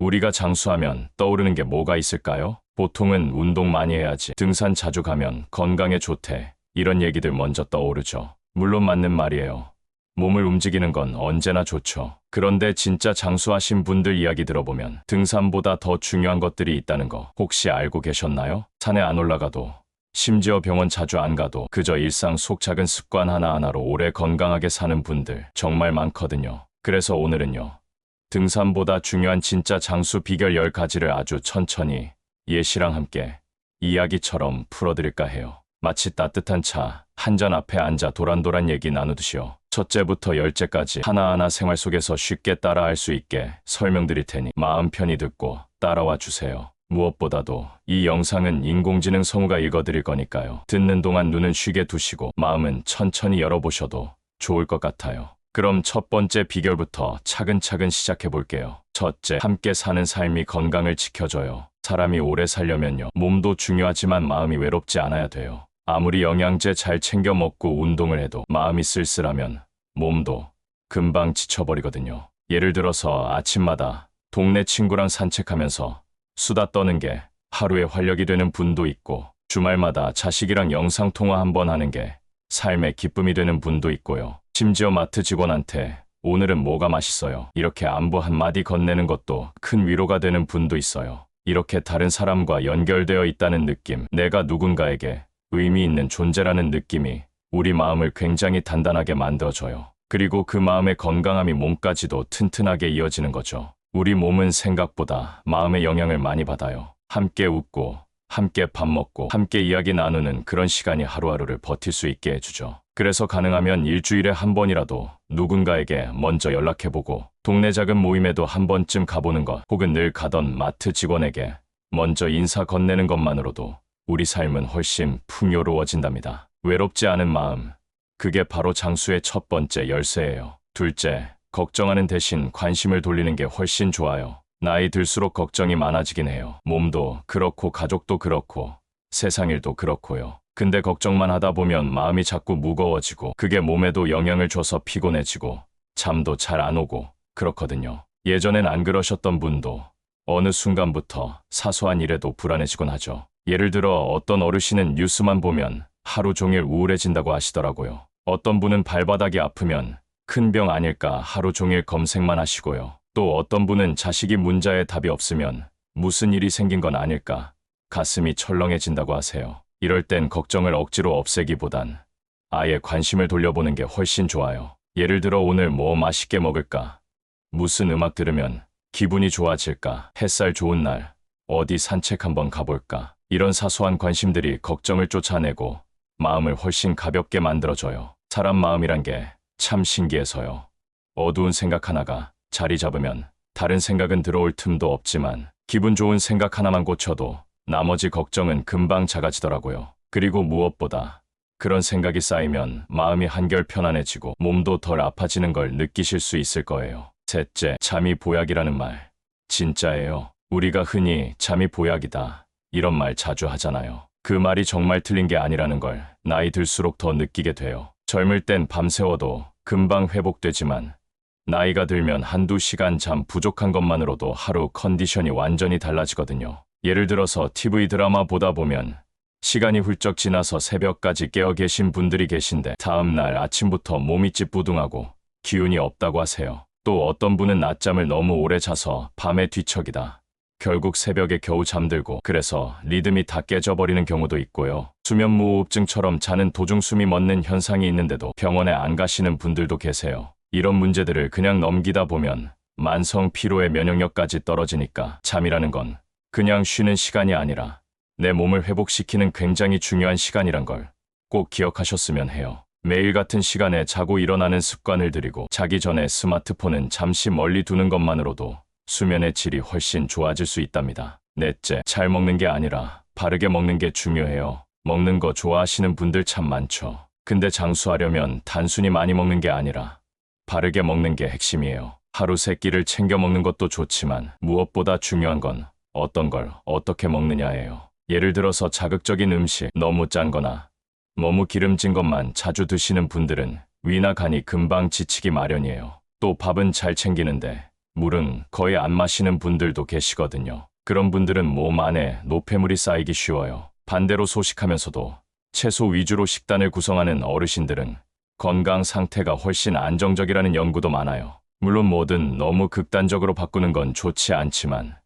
우리가 장수하면 떠오르는 게 뭐가 있을까요? 보통은 운동 많이 해야지, 등산 자주 가면 건강에 좋대, 이런 얘기들 먼저 떠오르죠. 물론 맞는 말이에요. 몸을 움직이는 건 언제나 좋죠. 그런데 진짜 장수하신 분들 이야기 들어보면 등산보다 더 중요한 것들이 있다는 거 혹시 알고 계셨나요? 산에 안 올라가도, 심지어 병원 자주 안 가도 그저 일상 속 작은 습관 하나하나로 오래 건강하게 사는 분들 정말 많거든요. 그래서 오늘은요, 등산보다 중요한 진짜 장수 비결 10가지를 아주 천천히 예시랑 함께 이야기처럼 풀어드릴까 해요. 마치 따뜻한 차 한 잔 앞에 앉아 도란도란 얘기 나누듯이요. 첫째부터 열째까지 하나하나 생활 속에서 쉽게 따라할 수 있게 설명드릴 테니 마음 편히 듣고 따라와 주세요. 무엇보다도 이 영상은 인공지능 성우가 읽어드릴 거니까요. 듣는 동안 눈은 쉬게 두시고 마음은 천천히 열어보셔도 좋을 것 같아요. 그럼 첫 번째 비결부터 차근차근 시작해 볼게요. 첫째, 함께 사는 삶이 건강을 지켜줘요. 사람이 오래 살려면요, 몸도 중요하지만 마음이 외롭지 않아야 돼요. 아무리 영양제 잘 챙겨 먹고 운동을 해도 마음이 쓸쓸하면 몸도 금방 지쳐버리거든요. 예를 들어서 아침마다 동네 친구랑 산책하면서 수다 떠는 게 하루의 활력이 되는 분도 있고, 주말마다 자식이랑 영상통화 한번 하는 게 삶의 기쁨이 되는 분도 있고요. 심지어 마트 직원한테 오늘은 뭐가 맛있어요, 이렇게 안부 한마디 건네는 것도 큰 위로가 되는 분도 있어요. 이렇게 다른 사람과 연결되어 있다는 느낌, 내가 누군가에게 의미 있는 존재라는 느낌이 우리 마음을 굉장히 단단하게 만들어줘요. 그리고 그 마음의 건강함이 몸까지도 튼튼하게 이어지는 거죠. 우리 몸은 생각보다 마음의 영향을 많이 받아요. 함께 웃고, 함께 밥 먹고, 함께 이야기 나누는 그런 시간이 하루하루를 버틸 수 있게 해주죠. 그래서 가능하면 일주일에 한 번이라도 누군가에게 먼저 연락해보고, 동네 작은 모임에도 한 번쯤 가보는 것, 혹은 늘 가던 마트 직원에게 먼저 인사 건네는 것만으로도 우리 삶은 훨씬 풍요로워진답니다. 외롭지 않은 마음, 그게 바로 장수의 첫 번째 열쇠예요. 둘째, 걱정하는 대신 관심을 돌리는 게 훨씬 좋아요. 나이 들수록 걱정이 많아지긴 해요. 몸도 그렇고 가족도 그렇고 세상 일도 그렇고요. 근데 걱정만 하다 보면 마음이 자꾸 무거워지고, 그게 몸에도 영향을 줘서 피곤해지고 잠도 잘 안 오고 그렇거든요. 예전엔 안 그러셨던 분도 어느 순간부터 사소한 일에도 불안해지곤 하죠. 예를 들어 어떤 어르신은 뉴스만 보면 하루 종일 우울해진다고 하시더라고요. 어떤 분은 발바닥이 아프면 큰 병 아닐까 하루 종일 검색만 하시고요. 또 어떤 분은 자식이 문자에 답이 없으면 무슨 일이 생긴 건 아닐까 가슴이 철렁해진다고 하세요. 이럴 땐 걱정을 억지로 없애기보단 아예 관심을 돌려보는 게 훨씬 좋아요. 예를 들어 오늘 뭐 맛있게 먹을까? 무슨 음악 들으면 기분이 좋아질까? 햇살 좋은 날 어디 산책 한번 가볼까? 이런 사소한 관심들이 걱정을 쫓아내고 마음을 훨씬 가볍게 만들어줘요. 사람 마음이란 게 참 신기해서요. 어두운 생각 하나가 자리 잡으면 다른 생각은 들어올 틈도 없지만, 기분 좋은 생각 하나만 고쳐도 나머지 걱정은 금방 작아지더라고요. 그리고 무엇보다 그런 생각이 쌓이면 마음이 한결 편안해지고 몸도 덜 아파지는 걸 느끼실 수 있을 거예요. 셋째, 잠이 보약이라는 말 진짜예요. 우리가 흔히 잠이 보약이다, 이런 말 자주 하잖아요. 그 말이 정말 틀린 게 아니라는 걸 나이 들수록 더 느끼게 돼요. 젊을 땐 밤새워도 금방 회복되지만 나이가 들면 한두 시간 잠 부족한 것만으로도 하루 컨디션이 완전히 달라지거든요. 예를 들어서 TV 드라마 보다 보면 시간이 훌쩍 지나서 새벽까지 깨어 계신 분들이 계신데 다음날 아침부터 몸이 찌뿌둥하고 기운이 없다고 하세요. 또 어떤 분은 낮잠을 너무 오래 자서 밤에 뒤척이다 결국 새벽에 겨우 잠들고, 그래서 리듬이 다 깨져버리는 경우도 있고요. 수면무호흡증처럼 자는 도중 숨이 멎는 현상이 있는데도 병원에 안 가시는 분들도 계세요. 이런 문제들을 그냥 넘기다 보면 만성 피로의 면역력까지 떨어지니까 잠이라는 건 그냥 쉬는 시간이 아니라 내 몸을 회복시키는 굉장히 중요한 시간이란 걸 꼭 기억하셨으면 해요. 매일 같은 시간에 자고 일어나는 습관을 들이고, 자기 전에 스마트폰은 잠시 멀리 두는 것만으로도 수면의 질이 훨씬 좋아질 수 있답니다. 넷째, 잘 먹는 게 아니라 바르게 먹는 게 중요해요. 먹는 거 좋아하시는 분들 참 많죠. 근데 장수하려면 단순히 많이 먹는 게 아니라 바르게 먹는 게 핵심이에요. 하루 세 끼를 챙겨 먹는 것도 좋지만 무엇보다 중요한 건 어떤 걸 어떻게 먹느냐예요. 예를 들어서 자극적인 음식, 너무 짠 거나 너무 기름진 것만 자주 드시는 분들은 위나 간이 금방 지치기 마련이에요. 또 밥은 잘 챙기는데 물은 거의 안 마시는 분들도 계시거든요. 그런 분들은 몸 안에 노폐물이 쌓이기 쉬워요. 반대로 소식하면서도 채소 위주로 식단을 구성하는 어르신들은 건강 상태가 훨씬 안정적이라는 연구도 많아요. 물론 뭐든 너무 극단적으로 바꾸는 건 좋지 않지만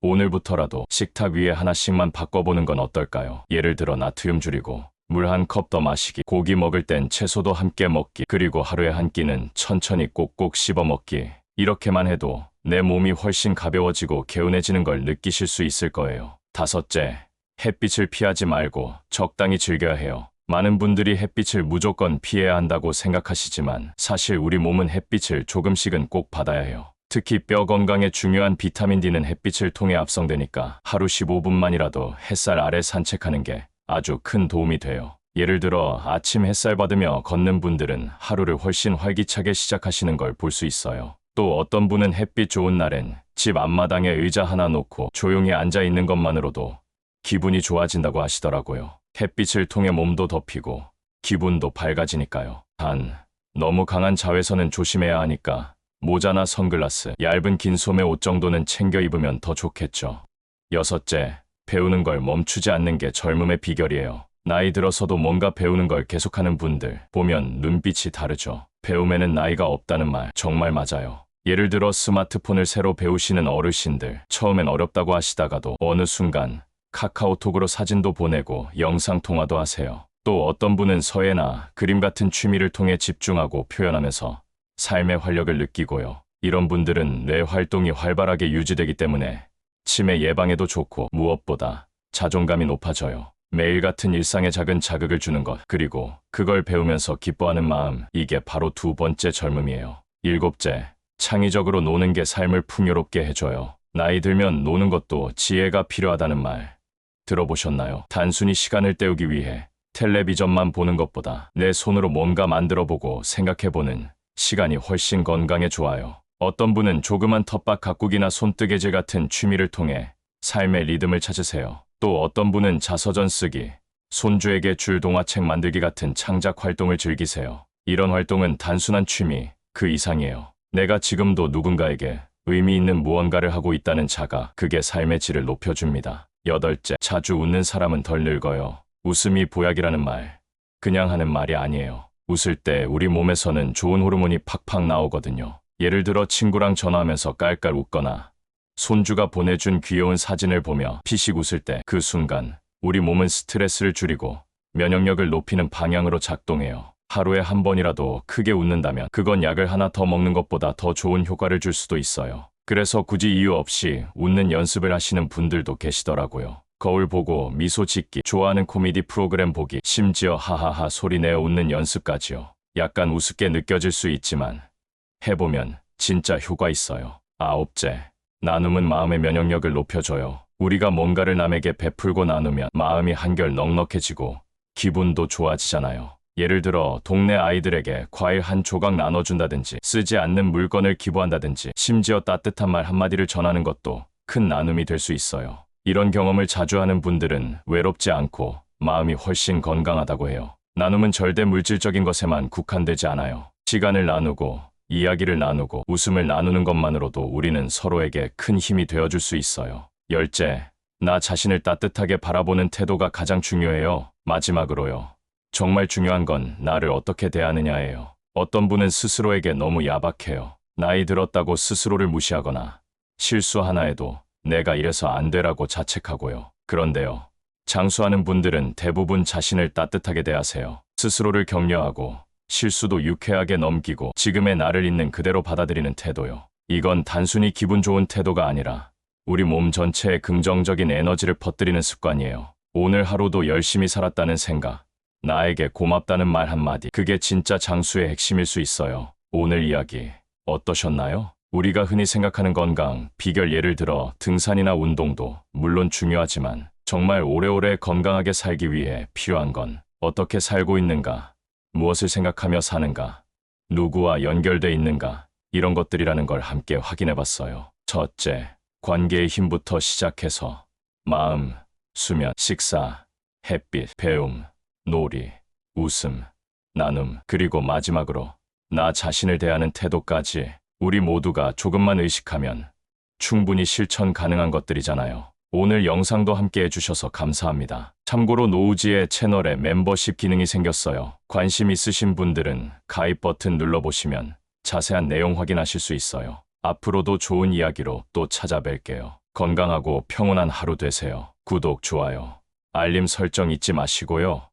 오늘부터라도 식탁 위에 하나씩만 바꿔보는 건 어떨까요? 예를 들어 나트륨 줄이고 물 한 컵 더 마시기, 고기 먹을 땐 채소도 함께 먹기, 그리고 하루에 한 끼는 천천히 꼭꼭 씹어 먹기. 이렇게만 해도 내 몸이 훨씬 가벼워지고 개운해지는 걸 느끼실 수 있을 거예요. 다섯째, 햇빛을 피하지 말고 적당히 즐겨야 해요. 많은 분들이 햇빛을 무조건 피해야 한다고 생각하시지만 사실 우리 몸은 햇빛을 조금씩은 꼭 받아야 해요. 특히 뼈 건강에 중요한 비타민 D는 햇빛을 통해 압성되니까 하루 15분만이라도 햇살 아래 산책하는 게 아주 큰 도움이 돼요. 예를 들어 아침 햇살 받으며 걷는 분들은 하루를 훨씬 활기차게 시작하시는 걸 볼 수 있어요. 또 어떤 분은 햇빛 좋은 날엔 집 앞마당에 의자 하나 놓고 조용히 앉아 있는 것만으로도 기분이 좋아진다고 하시더라고요. 햇빛을 통해 몸도 덮이고 기분도 밝아지니까요. 단, 너무 강한 자외선은 조심해야 하니까 모자나 선글라스, 얇은 긴 소매 옷 정도는 챙겨 입으면 더 좋겠죠. 여섯째, 배우는 걸 멈추지 않는 게 젊음의 비결이에요. 나이 들어서도 뭔가 배우는 걸 계속하는 분들 보면 눈빛이 다르죠. 배움에는 나이가 없다는 말 정말 맞아요. 예를 들어 스마트폰을 새로 배우시는 어르신들, 처음엔 어렵다고 하시다가도 어느 순간 카카오톡으로 사진도 보내고 영상통화도 하세요. 또 어떤 분은 서예나 그림 같은 취미를 통해 집중하고 표현하면서 삶의 활력을 느끼고요. 이런 분들은 뇌 활동이 활발하게 유지되기 때문에 치매 예방에도 좋고 무엇보다 자존감이 높아져요. 매일 같은 일상에 작은 자극을 주는 것, 그리고 그걸 배우면서 기뻐하는 마음, 이게 바로 두 번째 젊음이에요. 일곱째, 창의적으로 노는 게 삶을 풍요롭게 해줘요. 나이 들면 노는 것도 지혜가 필요하다는 말 들어보셨나요? 단순히 시간을 때우기 위해 텔레비전만 보는 것보다 내 손으로 뭔가 만들어보고 생각해보는 시간이 훨씬 건강에 좋아요. 어떤 분은 조그만 텃밭 가꾸기나 손뜨개질 같은 취미를 통해 삶의 리듬을 찾으세요. 또 어떤 분은 자서전 쓰기, 손주에게 줄 동화책 만들기 같은 창작 활동을 즐기세요. 이런 활동은 단순한 취미, 그 이상이에요. 내가 지금도 누군가에게 의미 있는 무언가를 하고 있다는 자각, 그게 삶의 질을 높여줍니다. 여덟째, 자주 웃는 사람은 덜 늙어요. 웃음이 보약이라는 말, 그냥 하는 말이 아니에요. 웃을 때 우리 몸에서는 좋은 호르몬이 팍팍 나오거든요. 예를 들어 친구랑 전화하면서 깔깔 웃거나 손주가 보내준 귀여운 사진을 보며 피식 웃을 때 그 순간 우리 몸은 스트레스를 줄이고 면역력을 높이는 방향으로 작동해요. 하루에 한 번이라도 크게 웃는다면 그건 약을 하나 더 먹는 것보다 더 좋은 효과를 줄 수도 있어요. 그래서 굳이 이유 없이 웃는 연습을 하시는 분들도 계시더라고요. 거울 보고 미소 짓기, 좋아하는 코미디 프로그램 보기, 심지어 하하하 소리 내어 웃는 연습까지요. 약간 우습게 느껴질 수 있지만 해보면 진짜 효과 있어요. 아홉째, 나눔은 마음의 면역력을 높여줘요. 우리가 뭔가를 남에게 베풀고 나누면 마음이 한결 넉넉해지고 기분도 좋아지잖아요. 예를 들어 동네 아이들에게 과일 한 조각 나눠준다든지 쓰지 않는 물건을 기부한다든지 심지어 따뜻한 말 한마디를 전하는 것도 큰 나눔이 될 수 있어요. 이런 경험을 자주 하는 분들은 외롭지 않고 마음이 훨씬 건강하다고 해요. 나눔은 절대 물질적인 것에만 국한되지 않아요. 시간을 나누고 이야기를 나누고 웃음을 나누는 것만으로도 우리는 서로에게 큰 힘이 되어줄 수 있어요. 열째, 나 자신을 따뜻하게 바라보는 태도가 가장 중요해요. 마지막으로요. 정말 중요한 건 나를 어떻게 대하느냐예요. 어떤 분은 스스로에게 너무 야박해요. 나이 들었다고 스스로를 무시하거나 실수 하나 해도 내가 이래서 안 되라고 자책하고요. 그런데요, 장수하는 분들은 대부분 자신을 따뜻하게 대하세요. 스스로를 격려하고 실수도 유쾌하게 넘기고 지금의 나를 있는 그대로 받아들이는 태도요. 이건 단순히 기분 좋은 태도가 아니라 우리 몸 전체에 긍정적인 에너지를 퍼뜨리는 습관이에요. 오늘 하루도 열심히 살았다는 생각, 나에게 고맙다는 말 한마디, 그게 진짜 장수의 핵심일 수 있어요. 오늘 이야기 어떠셨나요? 우리가 흔히 생각하는 건강, 비결, 예를 들어 등산이나 운동도 물론 중요하지만 정말 오래오래 건강하게 살기 위해 필요한 건 어떻게 살고 있는가, 무엇을 생각하며 사는가, 누구와 연결돼 있는가, 이런 것들이라는 걸 함께 확인해봤어요. 첫째, 관계의 힘부터 시작해서 마음, 수면, 식사, 햇빛, 배움, 놀이, 웃음, 나눔, 그리고 마지막으로 나 자신을 대하는 태도까지 우리 모두가 조금만 의식하면 충분히 실천 가능한 것들이잖아요. 오늘 영상도 함께 해주셔서 감사합니다. 참고로 노우지의 채널에 멤버십 기능이 생겼어요. 관심 있으신 분들은 가입 버튼 눌러보시면 자세한 내용 확인하실 수 있어요. 앞으로도 좋은 이야기로 또 찾아뵐게요. 건강하고 평온한 하루 되세요. 구독, 좋아요, 알림 설정 잊지 마시고요.